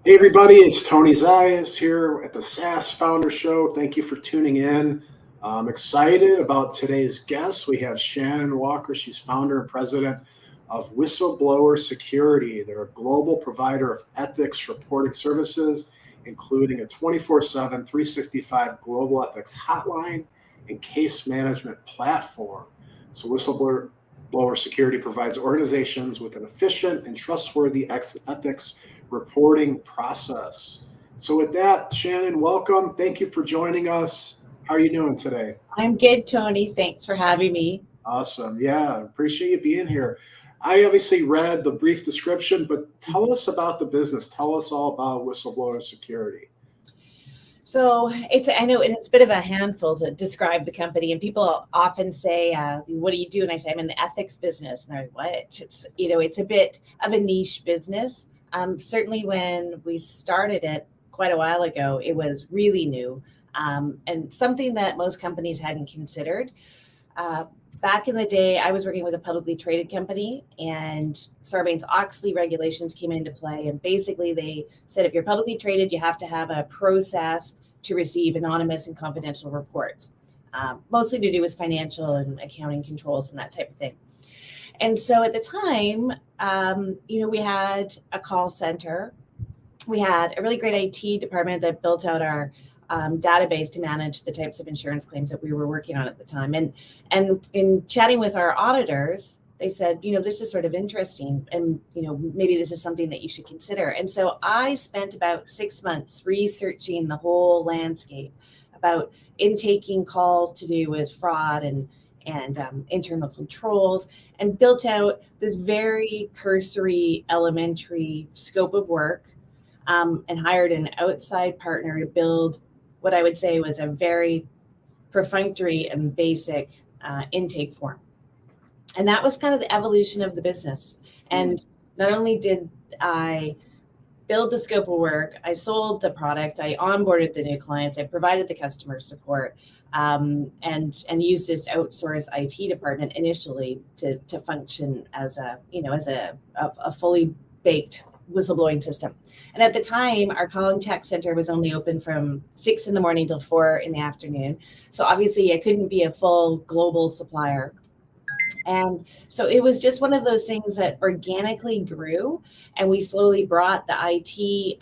Hey everybody, it's Tony Zayas here at the SaaS Founder Show. Thank you for tuning in. I'm excited about today's guest. We have Shannon Walker. She's founder and president of Whistleblower Security. They're a global provider of ethics reporting services, including a 24/7, 365 global ethics hotline and case management platform. So Whistleblower Security provides organizations with an efficient and trustworthy ethics reporting process. So with that, Shannon, welcome. Thank you for joining us. How are you doing today? I'm good, Tony. Thanks for having me. Awesome. Yeah, appreciate you being here. I obviously read the brief description, but tell us about the business. Tell us all about Whistleblower Security. So I know it's a bit of a handful to describe the company, and people often say, "What do you do?" And I say, "I'm in the ethics business." And they're like, "What?" It's a bit of a niche business. Certainly, when we started it quite a while ago, it was really new and something that most companies hadn't considered. Back in the day, I was working with a publicly traded company, and Sarbanes-Oxley regulations came into play. And basically, they said if you're publicly traded, you have to have a process to receive anonymous and confidential reports, mostly to do with financial and accounting controls and that type of thing. And so at the time, we had a call center. We had a really great IT department that built out our database to manage the types of insurance claims that we were working on at the time. And in chatting with our auditors, they said, this is sort of interesting, and maybe this is something that you should consider. And so I spent about 6 months researching the whole landscape about intaking calls to do with fraud and internal controls, and built out this very cursory, elementary scope of work, and hired an outside partner to build what I would say was a very perfunctory and basic intake form. And that was kind of the evolution of the business. And not only did I build the scope of work, I sold the product, I onboarded the new clients, I provided the customer support, and used this outsourced IT department initially to function as a fully baked whistleblowing system. And at the time, our contact center was only open from 6 a.m. till 4 p.m. So obviously I couldn't be a full global supplier. And so it was just one of those things that organically grew, and we slowly brought the IT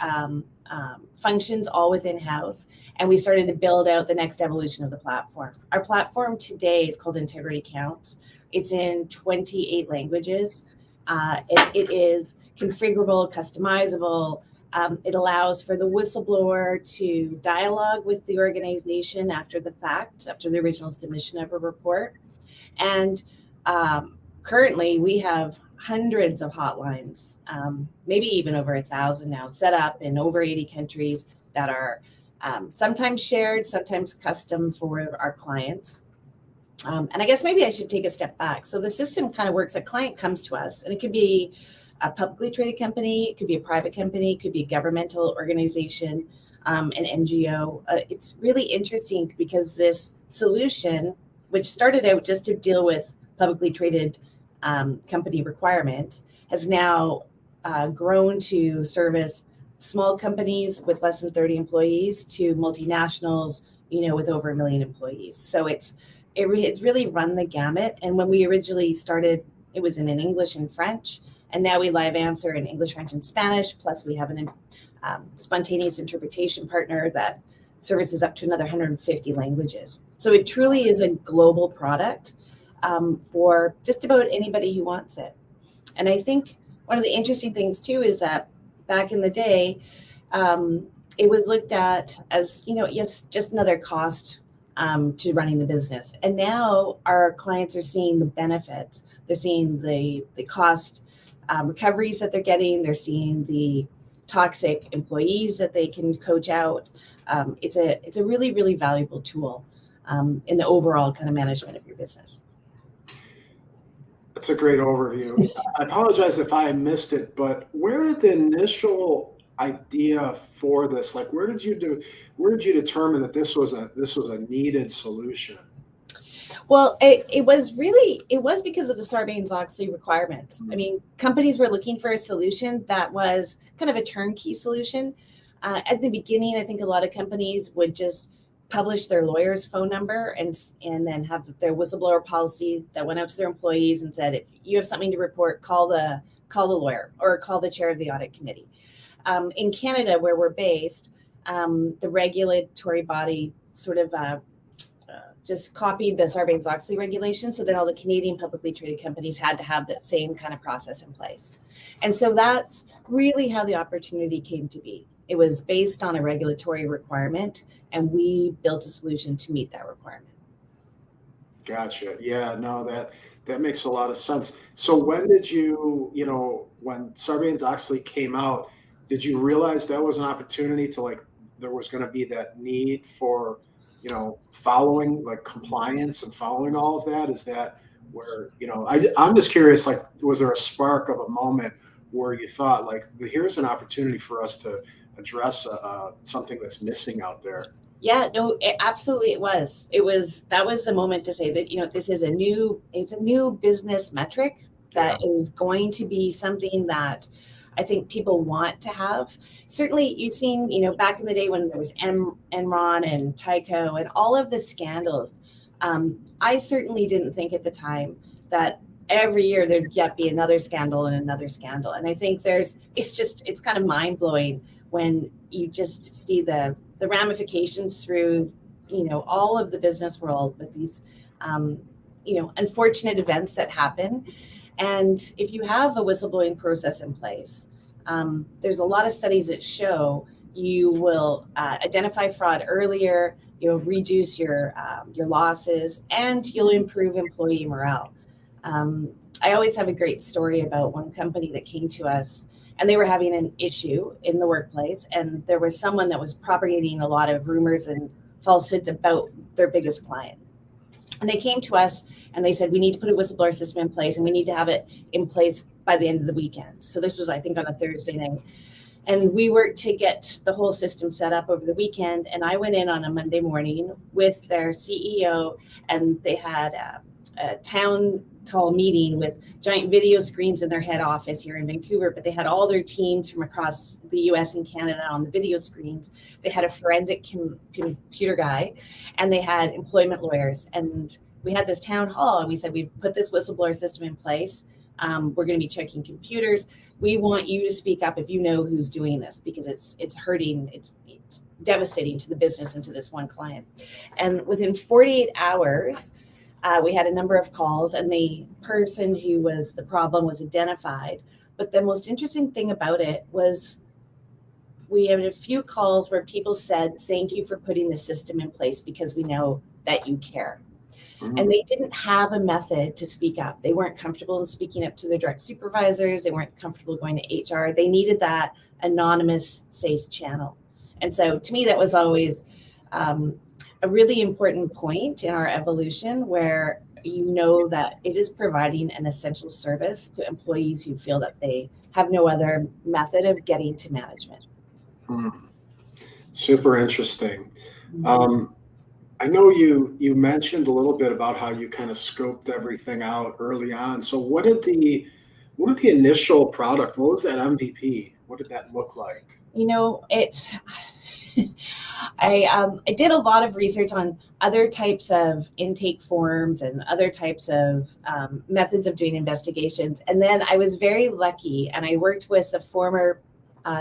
functions all within house, and we started to build out the next evolution of the platform. Our platform today is called IntegrityCounts. It's in 28 languages. It is configurable, customizable. It allows for the whistleblower to dialogue with the organization after the fact, after the original submission of a report. And currently, we have hundreds of hotlines, maybe even over 1,000 now, set up in over 80 countries that are sometimes shared, sometimes custom for our clients. And I guess maybe I should take a step back. So the system kind of works. A client comes to us, and it could be a publicly traded company, it could be a private company, it could be a governmental organization, an NGO. It's really interesting because this solution, which started out just to deal with publicly traded company requirements, has now grown to service small companies with less than 30 employees to multinationals, with over 1 million employees. So it's really run the gamut. And when we originally started, it was in English and French, and now we live answer in English, French, and Spanish. Plus, we have an spontaneous interpretation partner that services up to another 150 languages. So it truly is a global product for just about anybody who wants it. And I think one of the interesting things too is that back in the day, it was looked at as, yes, just another cost to running the business. And now our clients are seeing the benefits. They're seeing the cost recoveries that they're getting. They're seeing the toxic employees that they can coach out. It's a really, really valuable tool in the overall kind of management of your business. That's a great overview. I apologize if I missed it, but where did the initial idea for this, like where did you determine that this was a needed solution? Well, it was because of the Sarbanes-Oxley requirements. I mean, companies were looking for a solution that was kind of a turnkey solution. At the beginning, I think a lot of companies would just publish their lawyer's phone number and then have their whistleblower policy that went out to their employees and said, if you have something to report, call the lawyer or call the chair of the audit committee. In Canada, where we're based, the regulatory body sort of just copied the Sarbanes-Oxley regulations, so that all the Canadian publicly traded companies had to have that same kind of process in place. And so that's really how the opportunity came to be. It was based on a regulatory requirement, and we built a solution to meet that requirement. Gotcha. Yeah, no, that makes a lot of sense. So when did you, when Sarbanes-Oxley came out, did you realize that was an opportunity to there was going to be that need for, following compliance and following all of that? Is that where, I'm just curious, was there a spark of a moment where you thought here's an opportunity for us to address something that's missing out there? Yeah, no, absolutely it was. That was the moment to say that, this is it's a new business metric that is going to be something that I think people want to have. Certainly you've seen, back in the day when there was Enron and Tyco and all of the scandals. I certainly didn't think at the time that every year there'd yet be another scandal and another scandal. And I think it's kind of mind blowing when you just see the ramifications through, all of the business world with these, unfortunate events that happen. And if you have a whistleblowing process in place, there's a lot of studies that show you will identify fraud earlier, you'll reduce your losses, and you'll improve employee morale. I always have a great story about one company that came to us, and they were having an issue in the workplace, and there was someone that was propagating a lot of rumors and falsehoods about their biggest client. And they came to us and they said, we need to put a whistleblower system in place, and we need to have it in place by the end of the weekend. So this was, I think, on a Thursday night. And we worked to get the whole system set up over the weekend. And I went in on a Monday morning with their CEO, and they had a town hall meeting with giant video screens in their head office here in Vancouver, but they had all their teams from across the US and Canada on the video screens. They had a forensic computer guy, and they had employment lawyers. And we had this town hall, and we said, we've put this whistleblower system in place. We're going to be checking computers. We want you to speak up if you know who's doing this, because it's hurting, it's devastating to the business and to this one client. And within 48 hours, we had a number of calls, and the person who was the problem was identified. But the most interesting thing about it was we had a few calls where people said, thank you for putting the system in place because we know that you care. Mm-hmm. And they didn't have a method to speak up. They weren't comfortable in speaking up to their direct supervisors. They weren't comfortable going to HR. They needed that anonymous, safe channel. And so to me, that was always a really important point in our evolution, where that it is providing an essential service to employees who feel that they have no other method of getting to management. Super interesting. I know you mentioned a little bit about how you kind of scoped everything out early on. So what did the initial product, what was that MVP? What did that look like? I did a lot of research on other types of intake forms and other types of methods of doing investigations. And then I was very lucky, and I worked with a former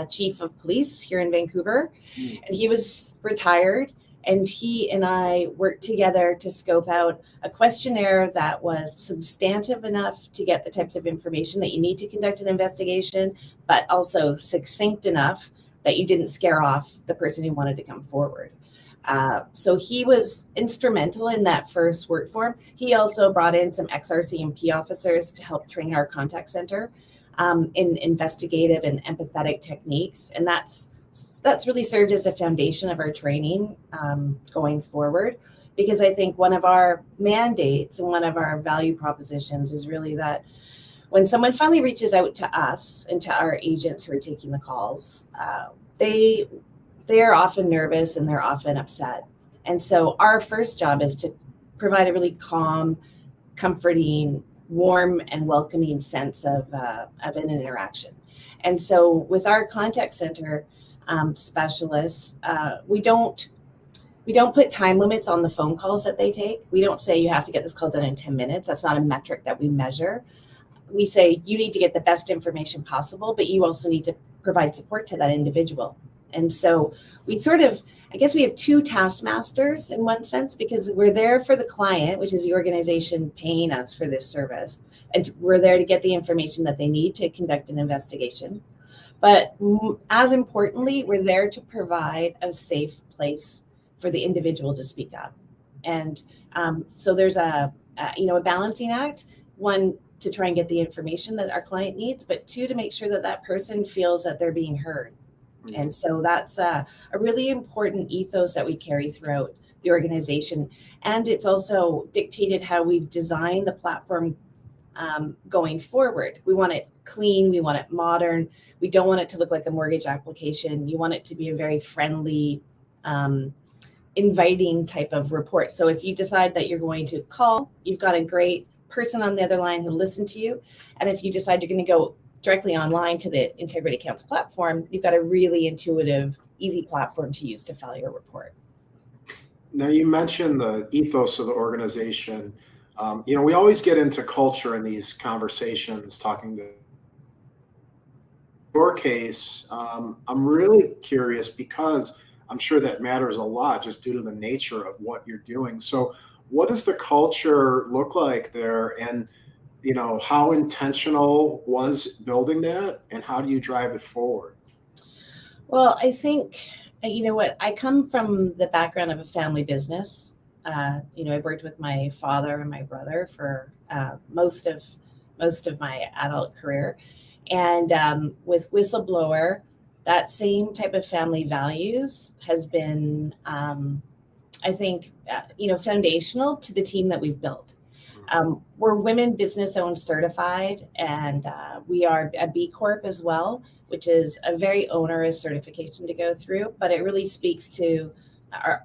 chief of police here in Vancouver, and he was retired. And he and I worked together to scope out a questionnaire that was substantive enough to get the types of information that you need to conduct an investigation, but also succinct enough that you didn't scare off the person who wanted to come forward. So he was instrumental in that first work form. He also brought in some XRCMP officers to help train our contact center in investigative and empathetic techniques. And that's really served as a foundation of our training going forward, because I think one of our mandates and one of our value propositions is really that when someone finally reaches out to us and to our agents who are taking the calls, they are often nervous and they're often upset. And so our first job is to provide a really calm, comforting, warm, and welcoming sense of an interaction. And so with our contact center specialists, we don't put time limits on the phone calls that they take. We don't say you have to get this call done in 10 minutes. That's not a metric that we measure. We say you need to get the best information possible, but you also need to provide support to that individual. And so we I guess we have two taskmasters in one sense, because we're there for the client, which is the organization paying us for this service. And we're there to get the information that they need to conduct an investigation. But as importantly, we're there to provide a safe place for the individual to speak up. And so there's a balancing act, one, to try and get the information that our client needs, but two, to make sure that that person feels that they're being heard. Mm-hmm. And so that's a really important ethos that we carry throughout the organization. And it's also dictated how we've designed the platform going forward. We want it clean, we want it modern. We don't want it to look like a mortgage application. You want it to be a very friendly, inviting type of report. So if you decide that you're going to call, you've got a great person on the other line who listen to you. And if you decide you're going to go directly online to the IntegrityCounts platform, you've got a really intuitive, easy platform to use to file your report. Now, you mentioned the ethos of the organization. We always get into culture in these conversations, talking to your case. I'm really curious because I'm sure that matters a lot just due to the nature of what you're doing. So what does the culture look like there? And, how intentional was building that, and how do you drive it forward? Well, I think, I come from the background of a family business. I've worked with my father and my brother for most of my adult career. And with Whistleblower, that same type of family values has been, I think, foundational to the team that we've built. We're Women Business Owned certified, and we are a B Corp as well, which is a very onerous certification to go through, but it really speaks to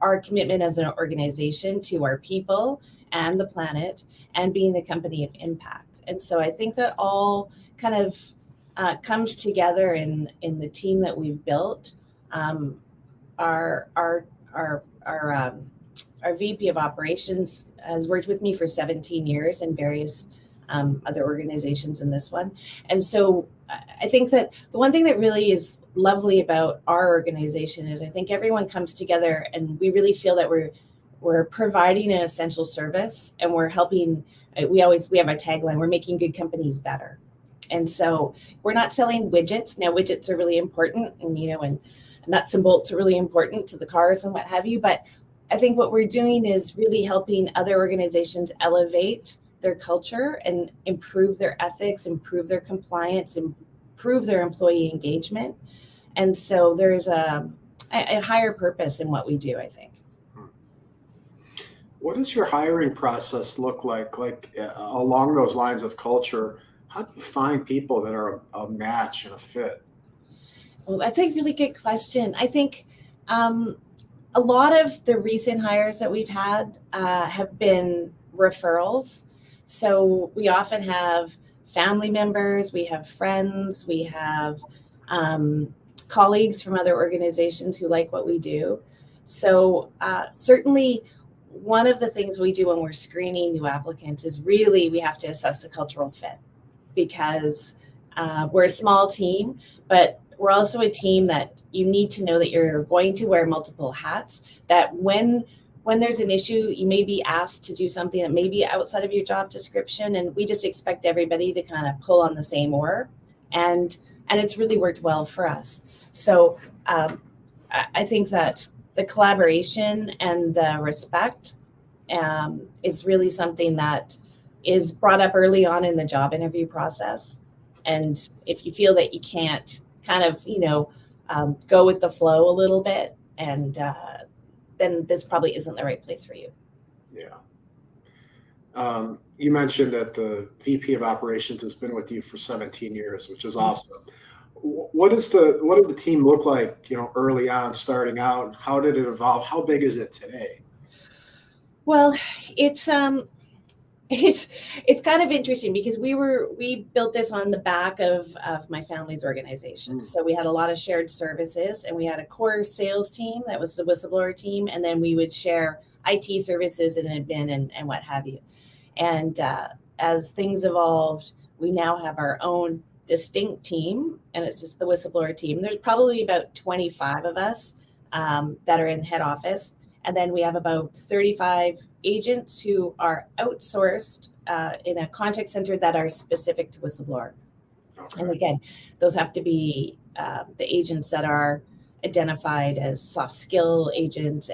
our commitment as an organization to our people and the planet, and being a company of impact. And so I think that all kind of comes together in the team that we've built. Our VP of operations has worked with me for 17 years in various other organizations in this one. And so I think that the one thing that really is lovely about our organization is I think everyone comes together and we really feel that we're providing an essential service, and we're helping. We have a tagline: we're making good companies better. And so we're not selling widgets. Now, widgets are really important, and nuts and bolts are really important to the cars and what have you. But I think what we're doing is really helping other organizations elevate their culture and improve their ethics, improve their compliance, improve their employee engagement. And so there's a higher purpose in what we do, I think. What does your hiring process look like along those lines of culture? How do you find people that are a match and a fit? Well, that's a really good question. I think a lot of the recent hires that we've had have been referrals. So we often have family members, we have friends, we have colleagues from other organizations who like what we do. So certainly one of the things we do when we're screening new applicants is really we have to assess the cultural fit, because we're a small team, but we're also a team that you need to know that you're going to wear multiple hats, that when there's an issue, you may be asked to do something that may be outside of your job description, and we just expect everybody to kind of pull on the same oar, and it's really worked well for us. So I think that the collaboration and the respect is really something that is brought up early on in the job interview process. And if you feel that you can't kind of, go with the flow a little bit, and then this probably isn't the right place for you. Yeah. You mentioned that the VP of operations has been with you for 17 years, which is awesome. What did the team look like, early on starting out? How did it evolve? How big is it today? Well, it's it's kind of interesting because we built this on the back of my family's organization. So we had a lot of shared services, and we had a core sales team that was the whistleblower team, and then we would share IT services and admin and what have you. And as things evolved, we now have our own distinct team, and it's just the whistleblower team. There's probably about 25 of us that are in head office. And then we have about 35 agents who are outsourced in a contact center that are specific to whistleblower. Okay. And again, those have to be the agents that are identified as soft skill agents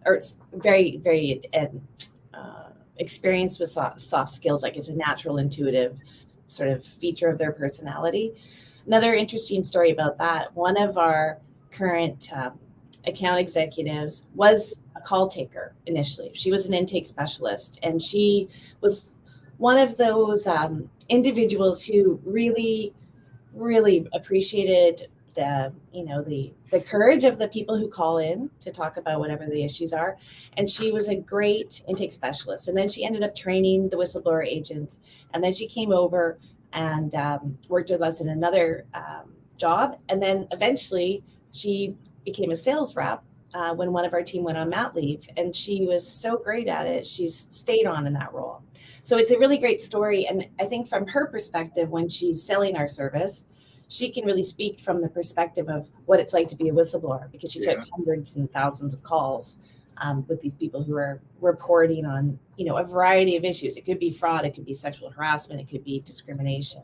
or very, very experienced with soft skills, like it's a natural, intuitive sort of feature of their personality. Another interesting story about that, one of our current account executives was a call taker initially. She was an intake specialist, and she was one of those individuals who really, really appreciated the courage of the people who call in to talk about whatever the issues are. And she was a great intake specialist. And then she ended up training the whistleblower agents. And then she came over and worked with us in another job. And then eventually she became a sales rep when one of our team went on mat leave, and she was so great at it. She's stayed on in that role. So it's a really great story. And I think from her perspective, when she's selling our service, she can really speak from the perspective of what it's like to be a whistleblower, because she took hundreds and thousands of calls with these people who are reporting on, a variety of issues. It could be fraud, it could be sexual harassment, it could be discrimination.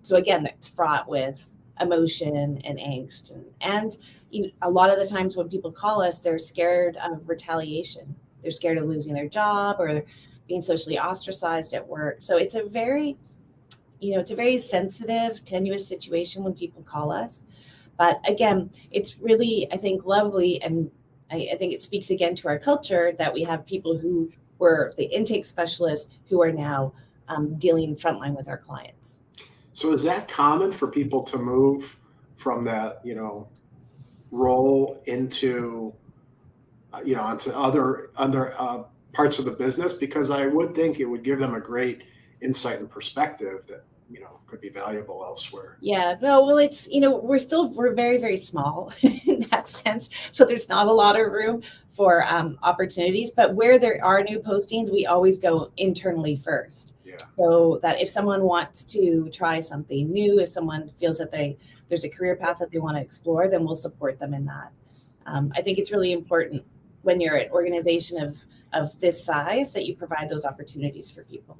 So again, that's fraught with emotion and angst. And a lot of the times when people call us, they're scared of retaliation. They're scared of losing their job or being socially ostracized at work. So it's a very sensitive, tenuous situation when people call us. But again, it's really, I think, lovely. And I think it speaks again to our culture that we have people who were the intake specialists who are now dealing frontline with our clients. So is that common for people to move from that, role into, onto other parts of the business? Because I would think it would give them a great insight and perspective that, could be valuable elsewhere. Yeah, no, well, it's, we're very, very small in that sense. So there's not a lot of room for opportunities, but where there are new postings, we always go internally first. Yeah. So that if someone wants to try something new, if someone feels that there's a career path that they want to explore, then we'll support them in that. I think it's really important when you're an organization of this size that you provide those opportunities for people.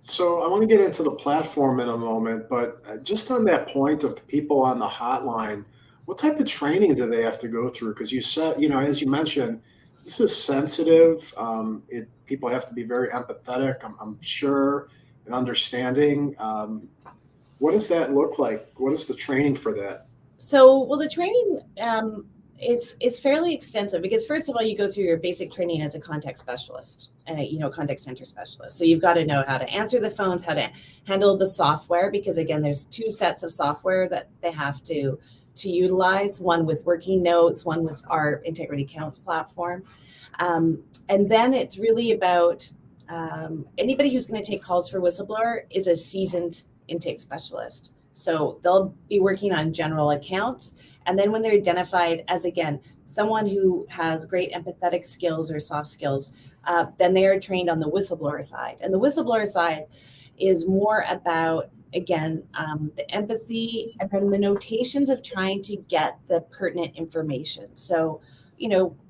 So I want to get into the platform in a moment, but just on that point of the people on the hotline, what type of training do they have to go through? Because you said, as you mentioned, this is sensitive. People have to be very empathetic, I'm sure, and understanding. What does that look like? What is the training for that? So, well, the training is fairly extensive because, first of all, you go through your basic training as a contact specialist, contact center specialist. So you've got to know how to answer the phones, how to handle the software, because again, there's two sets of software that they have to utilize, one with working notes, one with our IntegrityCounts platform. And then it's really about anybody who's going to take calls for whistleblower is a seasoned intake specialist. So they'll be working on general accounts. And then when they're identified as, again, someone who has great empathetic skills or soft skills, then they are trained on the whistleblower side. And the whistleblower side is more about, again, the empathy and then the notations of trying to get the pertinent information. So,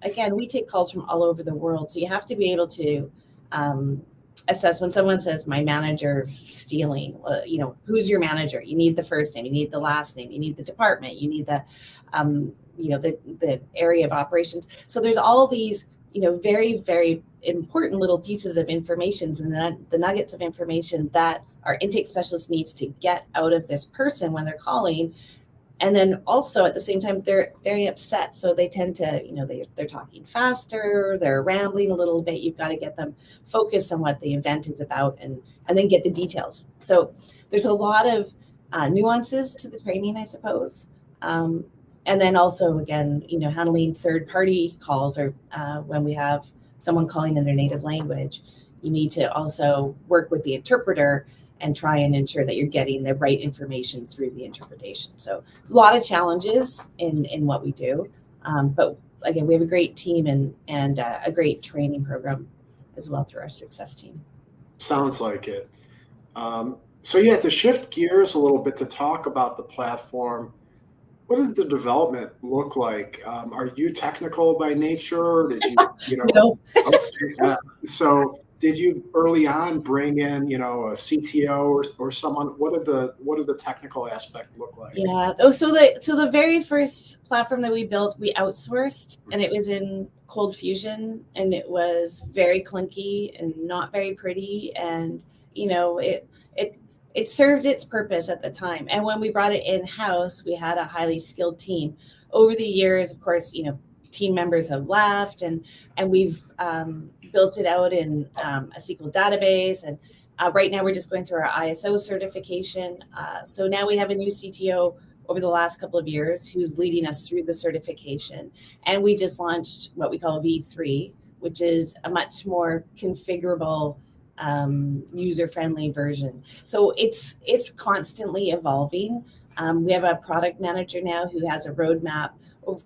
again, we take calls from all over the world. So you have to be able to assess when someone says my manager's stealing, who's your manager? You need the first name, you need the last name, you need the department, you need the, the area of operations. So there's all these, very, very important little pieces of information and the nuggets of information that our intake specialist needs to get out of this person when they're calling. And then also at the same time, they're very upset. So they tend to, they're talking faster, they're rambling a little bit. You've got to get them focused on what the event is about and then get the details. So there's a lot of nuances to the training, I suppose. And then also, again, handling third-party calls or when we have someone calling in their native language, you need to also work with the interpreter and try and ensure that you're getting the right information through the interpretation. So a lot of challenges in what we do, but again, we have a great team and a great training program as well through our success team. Sounds like it. So yeah, to shift gears a little bit to talk about the platform, what did the development look like? Are you technical by nature? Did you know? No. Okay, so did you early on bring in, a CTO or someone? What did the technical aspect look like? Yeah. Oh, so the very first platform that we built, we outsourced, and it was in Cold Fusion, and it was very clunky and not very pretty, and it served its purpose at the time. And when we brought it in house, we had a highly skilled team. Over the years, of course, team members have left, and we've built it out in a SQL database, and right now we're just going through our ISO certification. So now we have a new CTO over the last couple of years who's leading us through the certification, and we just launched what we call V3, which is a much more configurable, user-friendly version. So it's constantly evolving. We have a product manager now who has a roadmap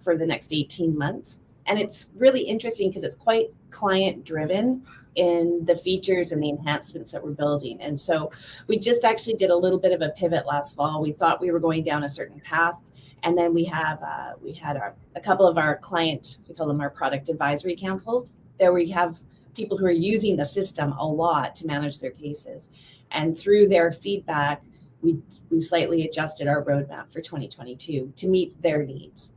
for the next 18 months. And it's really interesting because it's quite client driven in the features and the enhancements that we're building. And so we just actually did a little bit of a pivot last fall. We thought we were going down a certain path. And then we had a couple of our client, we call them our product advisory councils. There we have people who are using the system a lot to manage their cases. And through their feedback, we slightly adjusted our roadmap for 2022 to meet their needs.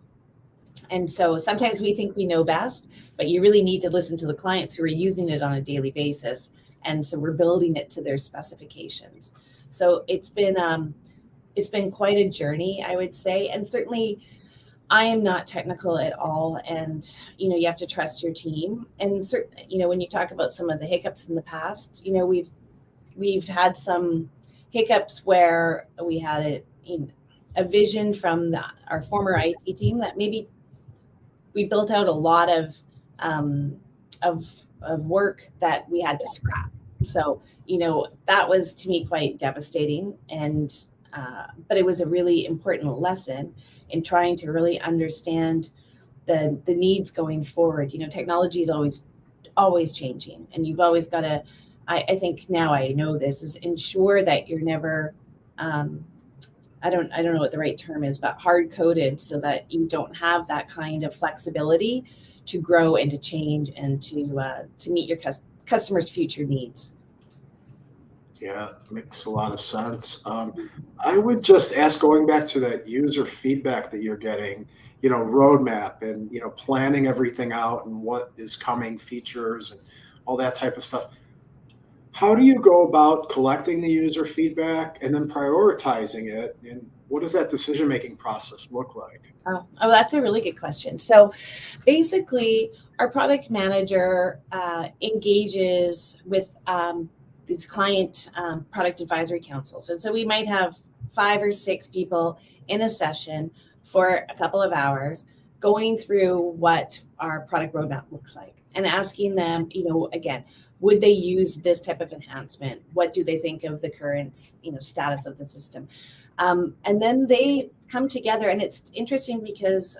And so sometimes we think we know best, but you really need to listen to the clients who are using it on a daily basis. And so we're building it to their specifications. So it's been quite a journey, I would say. And certainly I am not technical at all. And, you have to trust your team. And when you talk about some of the hiccups in the past, we've had some hiccups where we had a vision from our former IT team that maybe we built out a lot of work that we had to scrap. So, that was to me quite devastating. And, but it was a really important lesson in trying to really understand the needs going forward. Technology is always changing, and you've always got to, I think now I know this, is ensure that you're never, I don't know what the right term is, but hard coded, so that you don't have that kind of flexibility to grow and to change and to meet your customers' future needs. Yeah, makes a lot of sense. I would just ask, going back to that user feedback that you're getting, roadmap and, planning everything out and what is coming, features and all that type of stuff. How do you go about collecting the user feedback and then prioritizing it? And what does that decision-making process look like? Oh, that's a really good question. So basically, our product manager engages with these client product advisory councils. And so we might have 5 or 6 people in a session for a couple of hours going through what our product roadmap looks like and asking them, again, would they use this type of enhancement? What do they think of the current, status of the system? And then they come together, and it's interesting because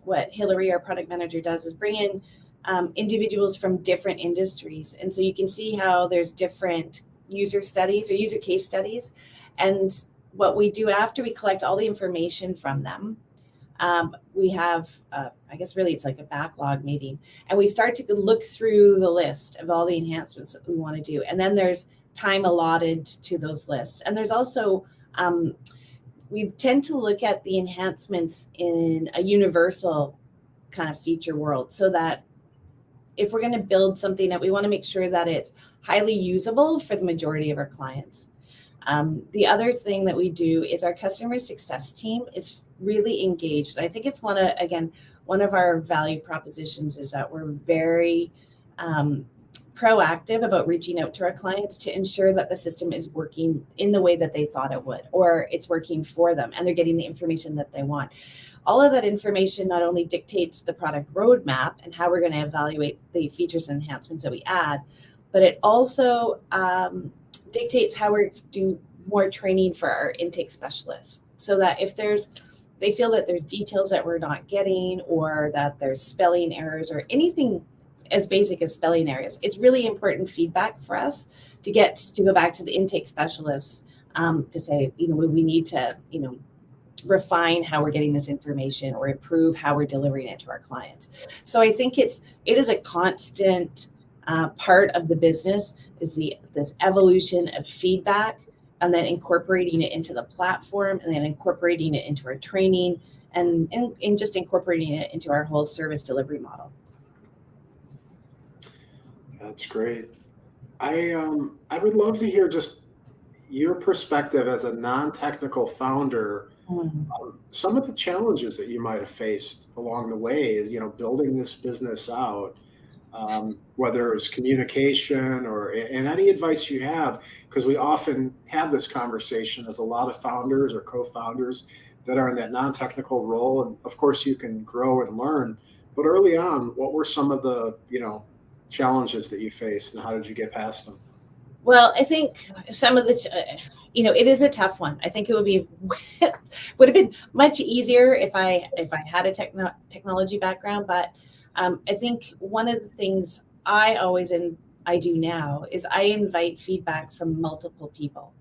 what Hillary, our product manager, does is bring in individuals from different industries. And so you can see how there's different user studies or user case studies. And what we do after we collect all the information from them, we have, I guess really it's like a backlog meeting, and we start to look through the list of all the enhancements that we want to do. And then there's time allotted to those lists. And there's also, we tend to look at the enhancements in a universal kind of feature world, so that if we're going to build something, that we want to make sure that it's highly usable for the majority of our clients. The other thing that we do is our customer success team is really engaged. I think it's one of our value propositions is that we're very proactive about reaching out to our clients to ensure that the system is working in the way that they thought it would, or it's working for them and they're getting the information that they want. All of that information not only dictates the product roadmap and how we're going to evaluate the features and enhancements that we add, but it also dictates how we're doing more training for our intake specialists, so that if they feel that there's details that we're not getting, or that there's spelling errors or anything as basic as spelling errors, it's really important feedback for us to go back to the intake specialists to say, we need to, refine how we're getting this information or improve how we're delivering it to our clients. So I think it is a constant part of the business, is this evolution of feedback, and then incorporating it into the platform, and then incorporating it into our training, and just incorporating it into our whole service delivery model. That's great. I would love to hear just your perspective as a non-technical founder. Some of the challenges that you might have faced along the way is, building this business out, whether it's communication and any advice you have, because we often have this conversation as a lot of founders or co-founders that are in that non-technical role. And of course you can grow and learn, but early on, what were some of the, challenges that you faced, and how did you get past them? Well, I think some of the, it is a tough one. I think it would have been much easier if I had a technology background. But I think one of the things I do now is I invite feedback from multiple people,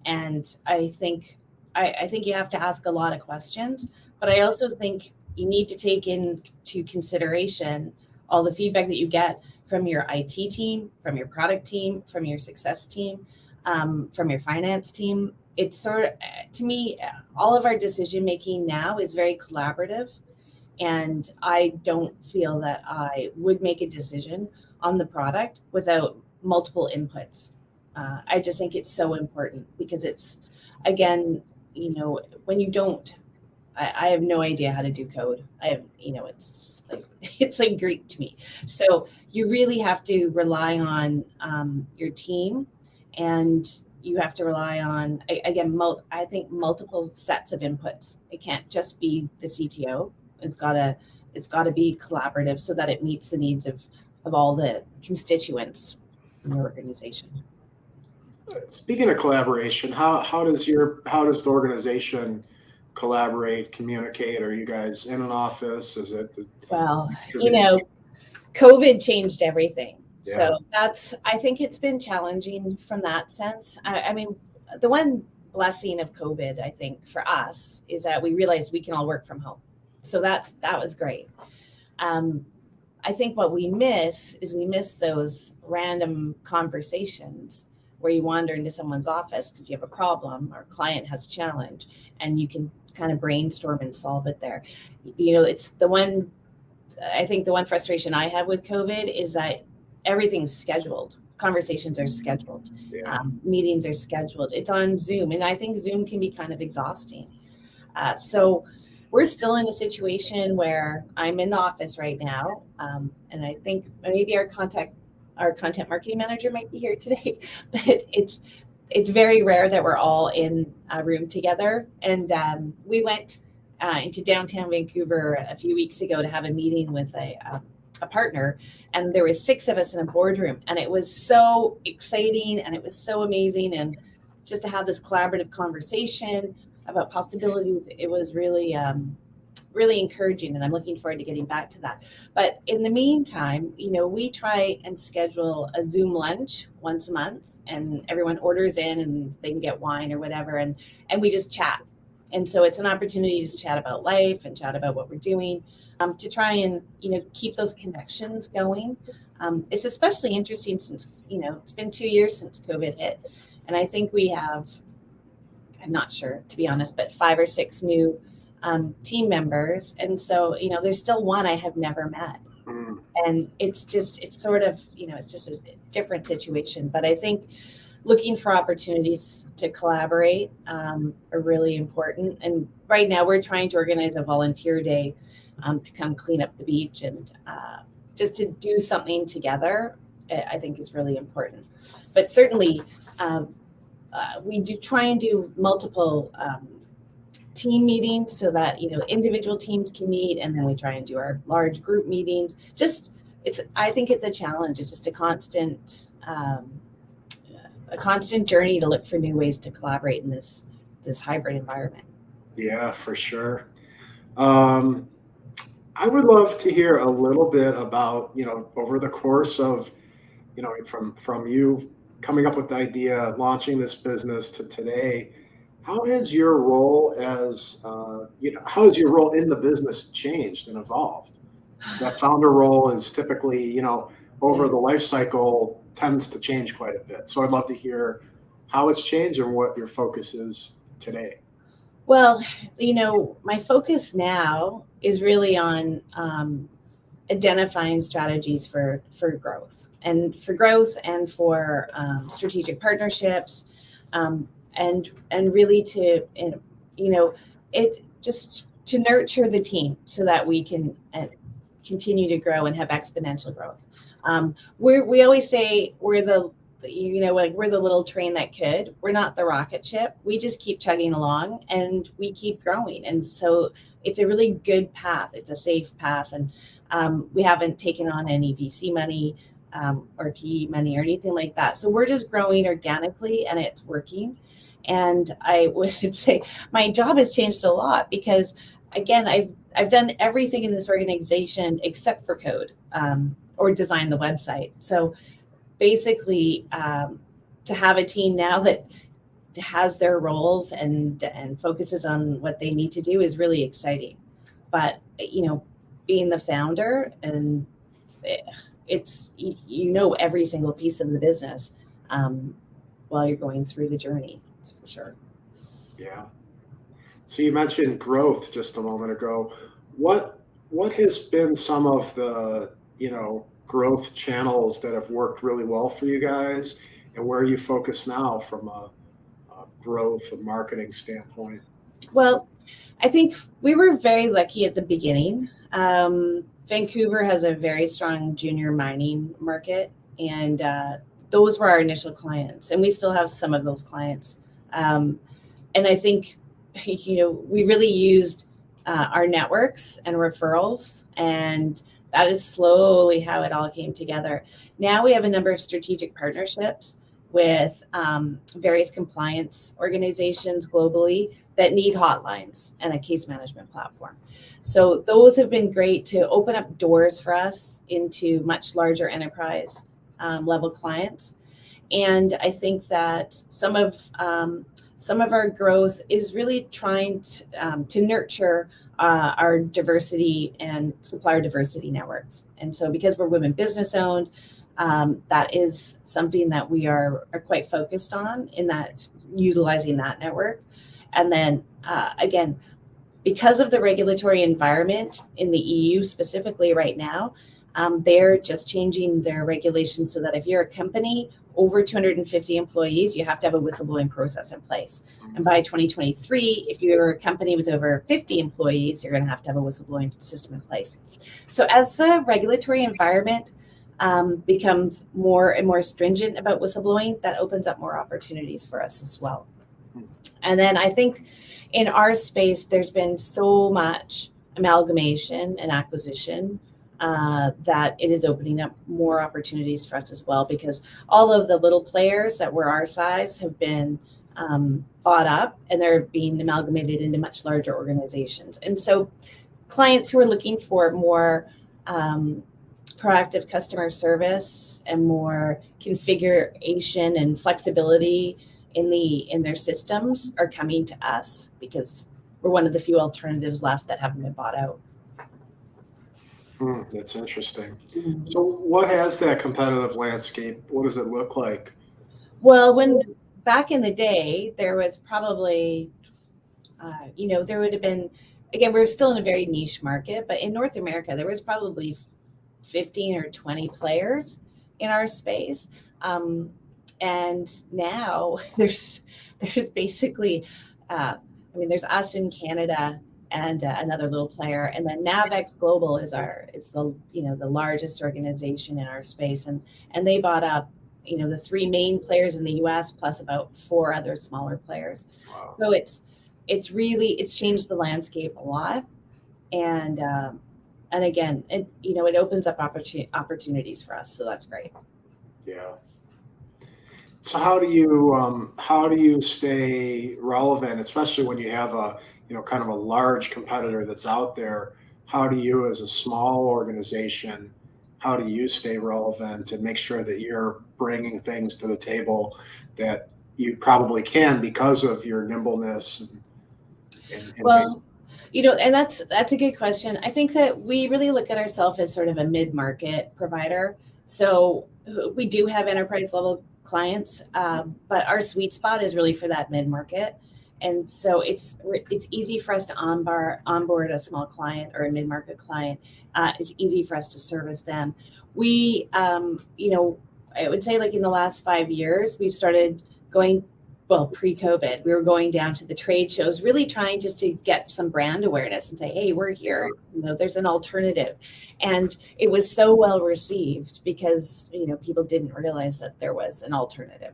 and I think you have to ask a lot of questions. But I also think you need to take into consideration all the feedback that you get from your IT team, from your product team, from your success team, from your finance team. It's sort of, to me, all of our decision making now is very collaborative, and I don't feel that I would make a decision on the product without multiple inputs. I just think it's so important, because it's, again, when you don't, I have no idea how to do code. It's like Greek to me. So you really have to rely on your team, and you have to rely on, again, I think multiple sets of inputs. It can't just be the CTO. It's gotta be collaborative, so that it meets the needs of all the constituents in the organization. Speaking of collaboration, how does the organization collaborate, communicate? Are you guys in an office? Is it? Well, COVID changed everything. Yeah. So I think it's been challenging from that sense. I mean, the one blessing of COVID, I think, for us, is that we realized we can all work from home. So that was great. I think what we miss those random conversations where you wander into someone's office because you have a problem or a client has a challenge, and you can kind of brainstorm and solve it there. It's the one frustration I have with COVID is that everything's scheduled. Conversations are scheduled. Yeah. Meetings are scheduled. It's on Zoom. And I think Zoom can be kind of exhausting. So we're still in a situation where I'm in the office right now. And I think maybe our content marketing manager might be here today, but it's very rare that we're all in a room together. And we went into downtown Vancouver a few weeks ago to have a meeting with a partner, and there was 6 of us in a boardroom, and it was so exciting and it was so amazing, and just to have this collaborative conversation about possibilities, it was really really encouraging, and I'm looking forward to getting back to that. But in the meantime, we try and schedule a Zoom lunch once a month, and everyone orders in and they can get wine or whatever, and we just chat. And so it's an opportunity to chat about life and chat about what we're doing, to try and keep those connections going. It's especially interesting since it's been 2 years since COVID hit, and I think we have, I'm not sure to be honest, but 5 or 6 new team members, and so there's still one I have never met, and it's sort of it's just a different situation. But I think looking for opportunities to collaborate are really important. And right now we're trying to organize a volunteer day to come clean up the beach and just to do something together. I think is really important. But certainly, we do try and do multiple team meetings so that individual teams can meet, and then we try and do our large group meetings. I think it's a challenge. It's just a constant journey to look for new ways to collaborate in this hybrid environment. Yeah, for sure. I would love to hear a little bit about, over the course of, from you coming up with the idea, launching this business to today, how has your role how has your role in the business changed and evolved? That founder role is typically, over the life cycle tends to change quite a bit. So I'd love to hear how it's changed and what your focus is today. Well, my focus now is really on identifying strategies for growth and for strategic partnerships, and really to it just to nurture the team so that we can continue to grow and have exponential growth. We always say we're the little train that could. We're not the rocket ship. We just keep chugging along and we keep growing. And so it's a really good path. It's a safe path. And we haven't taken on any VC money or PE money or anything like that. So we're just growing organically and it's working. And I would say my job has changed a lot because, again, I've done everything in this organization except for code or design the website. So basically, to have a team now that has their roles and focuses on what they need to do is really exciting. But being the founder, and it's every single piece of the business while you're going through the journey. That's for sure. Yeah. So you mentioned growth just a moment ago. What has been some of the growth channels that have worked really well for you guys, and where are you focused now from a growth and marketing standpoint? Well, I think we were very lucky at the beginning. Vancouver has a very strong junior mining market, and those were our initial clients, and we still have some of those clients. And I think we really used our networks and referrals, and that is slowly how it all came together. Now we have a number of strategic partnerships with various compliance organizations globally that need hotlines and a case management platform. So those have been great to open up doors for us into much larger enterprise level clients. And I think that some of our growth is really trying to nurture our diversity and supplier diversity networks. And so because we're women business owned, that is something that we are quite focused on, in that utilizing that network. And then again, because of the regulatory environment in the EU specifically right now, they're just changing their regulations so that if you're a company over 250 employees, you have to have a whistleblowing process in place. And by 2023, if you're a company with over 50 employees, you're going to have a whistleblowing system in place. So as the regulatory environment becomes more and more stringent about whistleblowing, that opens up more opportunities for us as well. And then I think in our space, there's been so much amalgamation and acquisition that it is opening up more opportunities for us as well, because all of the little players that were our size have been bought up, and they're being amalgamated into much larger organizations. And so clients who are looking for more proactive customer service and more configuration and flexibility in their systems are coming to us, because we're one of the few alternatives left that haven't been bought out. That's interesting. Mm-hmm. So what has that competitive landscape, what does it look like? Well, when back in the day, there was probably, there would have been, again, we're still in a very niche market, but in North America, there was probably 15 or 20 players in our space. And now there's basically, there's us in Canada and another little player. And then Navex Global is the the largest organization in our space, and they bought up the three main players in the U.S. plus about four other smaller players. Wow. So it's changed the landscape a lot, and again, it opens up opportunities for us. So that's great. Yeah. So how do you stay relevant, especially when you have a kind of a large competitor that's out there? How do you, as a small organization, how do you stay relevant and make sure that you're bringing things to the table that you probably can because of your nimbleness and Well, and that's a good question. I think that we really look at ourselves as sort of a mid-market provider. So we do have enterprise level clients, but our sweet spot is really for that mid-market. And so it's easy for us to onboard a small client or a mid-market client. It's easy for us to service them. We, I would say like in the last 5 years, we've started going, well, pre-COVID, we were going down to the trade shows, really trying just to get some brand awareness and say, hey, we're here, there's an alternative. And it was so well received because, people didn't realize that there was an alternative.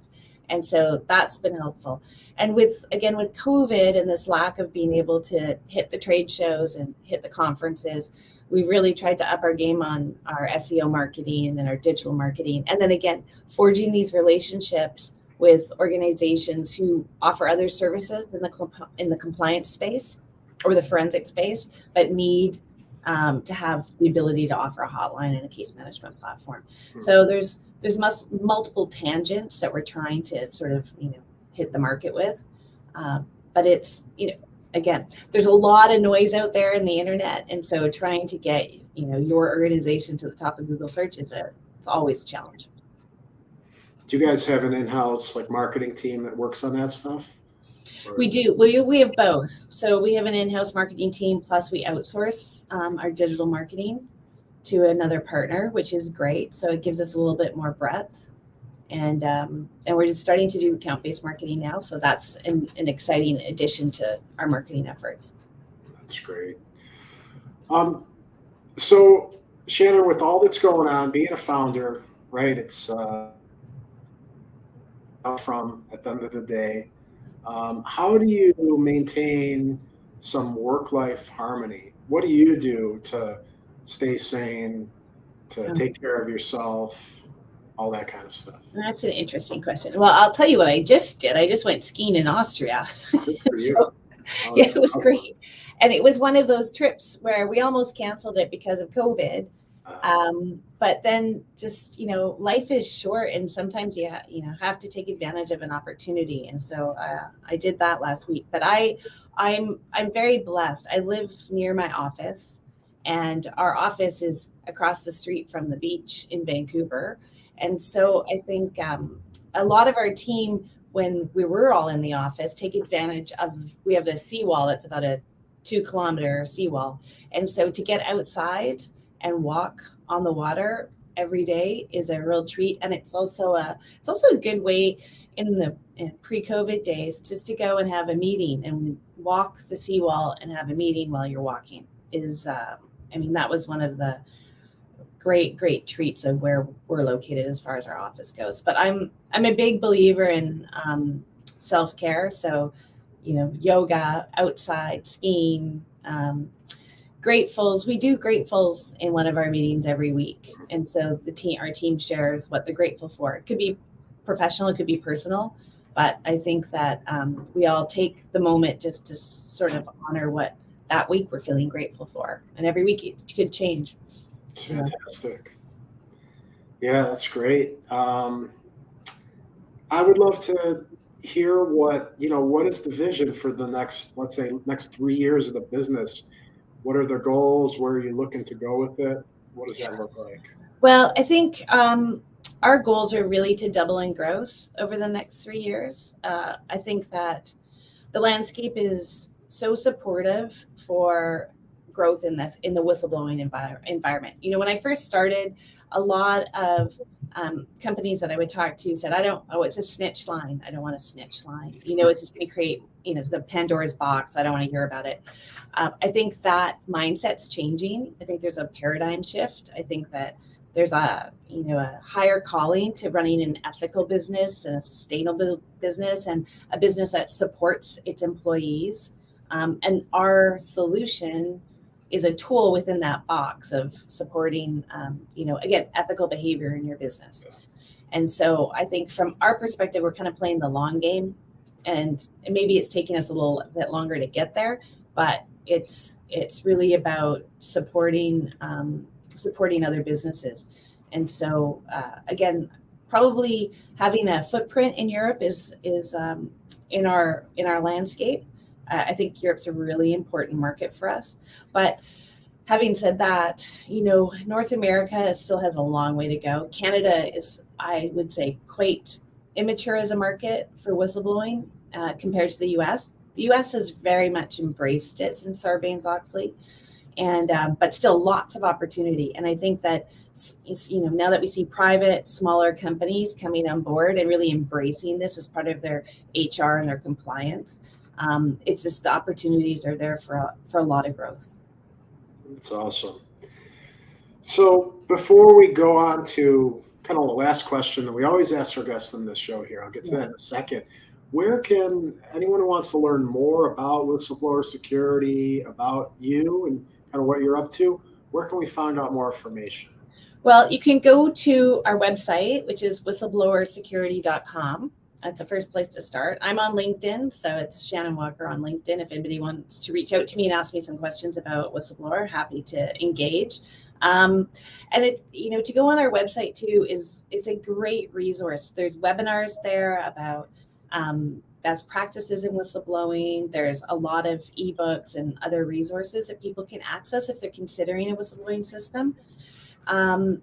And so that's been helpful. And with COVID and this lack of being able to hit the trade shows and hit the conferences, we've really tried to up our game on our SEO marketing and our digital marketing. And then again, forging these relationships with organizations who offer other services in the compliance space or the forensic space, but need to have the ability to offer a hotline and a case management platform. So there's multiple tangents that we're trying to sort of hit the market with, but it's again, there's a lot of noise out there in the internet, and so trying to get your organization to the top of Google search it's always a challenge. Do you guys have an in-house marketing team that works on that stuff? Or? We do. We have both. So we have an in-house marketing team, plus we outsource our digital marketing to another partner, which is great. So it gives us a little bit more breadth, and we're just starting to do account-based marketing now. So that's an exciting addition to our marketing efforts. That's great. So Shannon, with all that's going on, being a founder, right? It's from at the end of the day, how do you maintain some work-life harmony? What do you do to stay sane, to take care of yourself, all that kind of stuff? That's an interesting question. Well, I'll tell you what I just did. I just went skiing in Austria. Good for you. So, yeah, it was great. And it was one of those trips where we almost canceled it because of COVID. But then just, life is short, and sometimes you have to take advantage of an opportunity. And so I did that last week, but I'm very blessed. I live near my office, and our office is across the street from the beach in Vancouver. And so I think a lot of our team, when we were all in the office, take advantage of, we have a seawall that's about a 2-kilometer seawall. And so to get outside and walk on the water every day is a real treat. And it's also a good way in pre-COVID days just to go and have a meeting and walk the seawall and have a meeting while you're walking is, that was one of the great treats of where we're located as far as our office goes. But I'm a big believer in self-care. So, yoga, outside, skiing, gratefuls. We do gratefuls in one of our meetings every week. And so our team shares what they're grateful for. It could be professional, it could be personal, but I think that we all take the moment just to sort of honor what that week we're feeling grateful for. And every week it could change. Fantastic. Yeah, that's great. I would love to hear what is the vision for the next 3 years of the business? What are the goals? Where are you looking to go with it? What does that look like? Well, I think our goals are really to double in growth over the next 3 years. I think that the landscape is so supportive for growth in the whistleblowing environment. When I first started, a lot of companies that I would talk to said, it's a snitch line. I don't want a snitch line. It's just going to create, the Pandora's box. I don't want to hear about it. I think that mindset's changing. I think there's a paradigm shift. I think that there's a higher calling to running an ethical business and a sustainable business and a business that supports its employees. And our solution is a tool within that box of supporting, again, ethical behavior in your business. And so I think from our perspective, we're kind of playing the long game, and maybe it's taking us a little bit longer to get there, but it's really about supporting other businesses. And so again, probably having a footprint in Europe is in our landscape. I think Europe's a really important market for us. But having said that, North America still has a long way to go. Canada is, I would say, quite immature as a market for whistleblowing compared to the US. The US has very much embraced it since Sarbanes-Oxley, and but still lots of opportunity. And I think that now that we see private, smaller companies coming on board and really embracing this as part of their HR and their compliance, it's just the opportunities are there for a lot of growth. That's awesome. So before we go on to kind of the last question that we always ask our guests on this show here, I'll get to that in a second. Where can anyone who wants to learn more about Whistleblower Security, about you and kind of what you're up to, where can we find out more information? Well, you can go to our website, which is whistleblowersecurity.com. That's the first place to start. I'm on LinkedIn, so it's Shannon Walker on LinkedIn. If anybody wants to reach out to me and ask me some questions about Whistleblower, happy to engage. And to go on our website too it's a great resource. There's webinars there about best practices in whistleblowing. There's a lot of ebooks and other resources that people can access if they're considering a whistleblowing system. And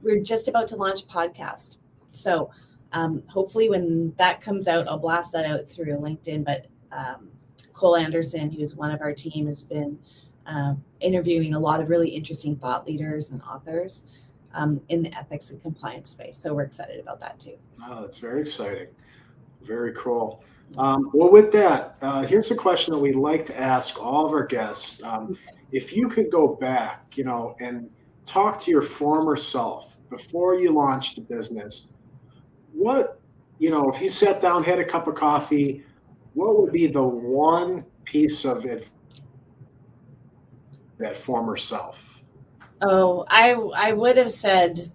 we're just about to launch a podcast. So hopefully when that comes out, I'll blast that out through LinkedIn. But Cole Anderson, who's one of our team, has been interviewing a lot of really interesting thought leaders and authors in the ethics and compliance space. So we're excited about that too. Oh, that's very exciting. Very cool. Well, with that, here's a question that we like to ask all of our guests. If you could go back, and talk to your former self before you launched a business, what, if you sat down, had a cup of coffee, what would be the one piece of it that former self? Oh, I would have said,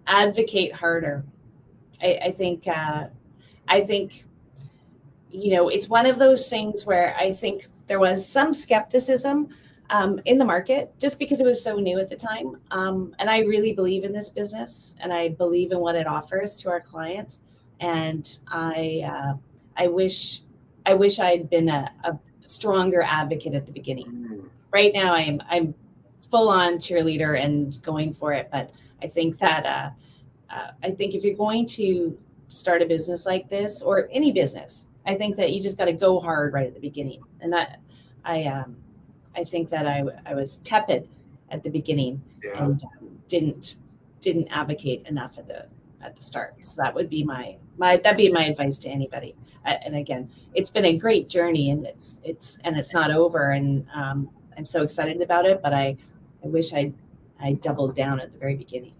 advocate harder. I think it's one of those things where I think there was some skepticism in the market just because it was so new at the time. And I really believe in this business, and I believe in what it offers to our clients. And I wish I'd been a stronger advocate at the beginning. Right now, I'm full on cheerleader and going for it. But I think that I think if you're going to start a business like this, or any business, I think that you just got to go hard right at the beginning. And I think that I was tepid at the beginning and didn't advocate enough at the start. So that would be that'd be my advice to anybody. And again, it's been a great journey, and it's not over. And I'm so excited about it. But I wish I doubled down at the very beginning.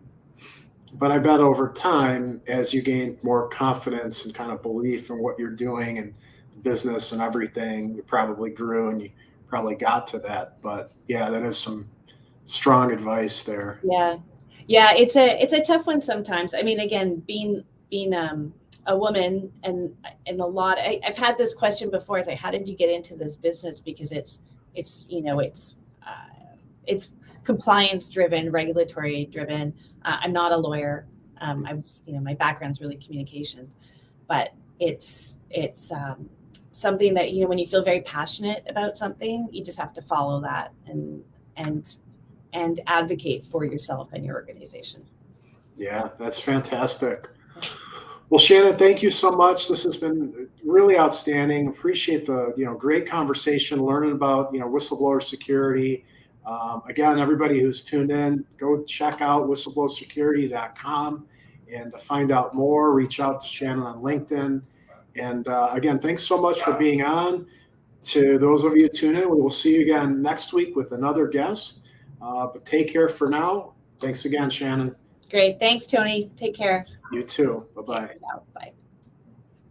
But I bet over time, as you gained more confidence and kind of belief in what you're doing and the business and everything, you probably grew and you probably got to that. But yeah, that is some strong advice there. Yeah, it's a tough one sometimes. I mean, again, being a woman and a lot, I've had this question before. It's like, how did you get into this business? Because it's compliance driven, regulatory driven. I'm not a lawyer. My background's really communications, but it's something that, when you feel very passionate about something, you just have to follow that and advocate for yourself and your organization. Yeah, that's fantastic. Well, Shannon, thank you so much. This has been really outstanding. Appreciate the, great conversation, learning about, whistleblower security, Again, everybody who's tuned in, go check out whistleblowersecurity.com and to find out more, reach out to Shannon on LinkedIn. And again, thanks so much for being on. To those of you tuning in, we will see you again next week with another guest. But take care for now. Thanks again, Shannon. Great. Thanks, Tony. Take care. You too. Bye-bye. Bye.